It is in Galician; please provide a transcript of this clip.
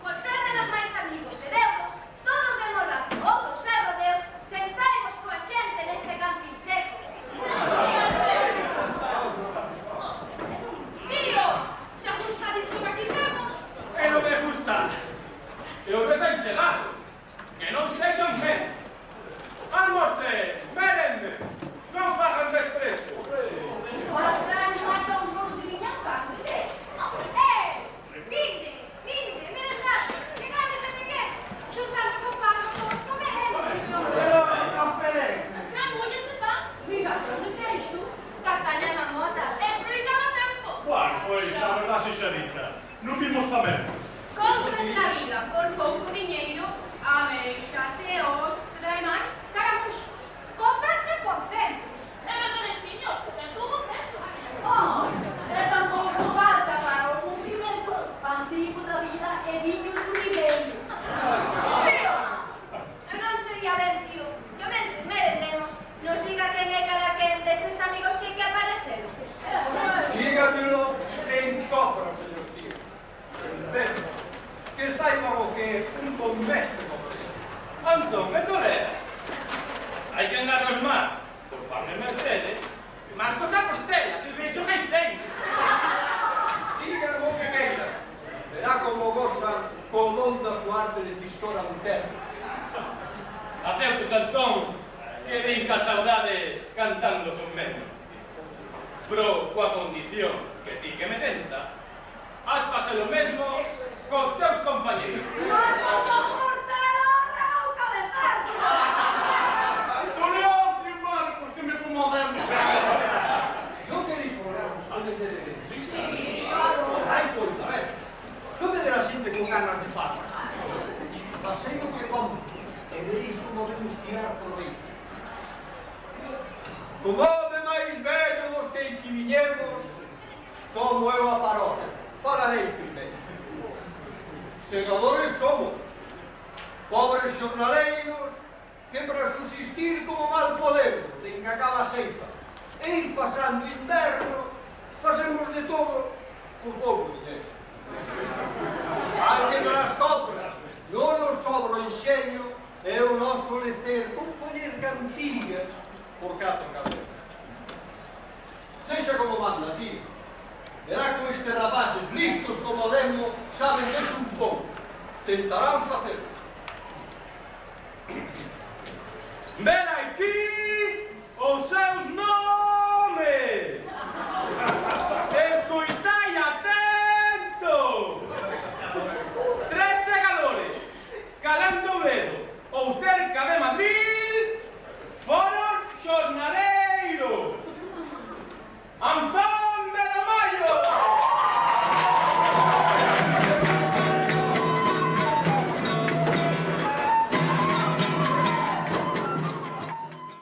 Por ser de los máis amigos e deudos, todos Antón, que tolera? Hai que andar aos mar. Por farme Mercedes, Marcos a Portela, que vexo que ten. Digan o que queiran. Verá como gozan co don da súa arte de pistora de terra. Acerto, Antón, que brinca saudades cantando son menos. Pro coa condición que ti que me tentas, has pasado o mesmo cos teus compañeros. Marcos a Portela, relauca de cerdo! Toleante, Marcos, que me comodemos. Non queréis folgarvos con el de Sí, Claro. Ai, pois, a ver. Non me derá sempre con ganas de farla. Pasei o que como, e veréis como vemos tirar por aí. Como home máis vello dos que aquí viñemos, tomo eu a parola. Falarei primeiro. Segadores somos, pobres xornaleiros, que para subsistir como mal podemos, de que acaba a ceifa, e ir pasando inverno, facemos de todo con pouco dinheiro. Ante para as compras, non nos sobra o enxeño e o noso lecer con poñer cantigas por 4 cabezas. Sexa como manda, tío. Verá que estes rapaces listos como Demo saben deso un pouco. Tentarán facelo. ven aquí os seus nomes. Escoitai atento. 3 segadores, calando Oviedo ou cerca de Madrid, foron xornaleiros. Antón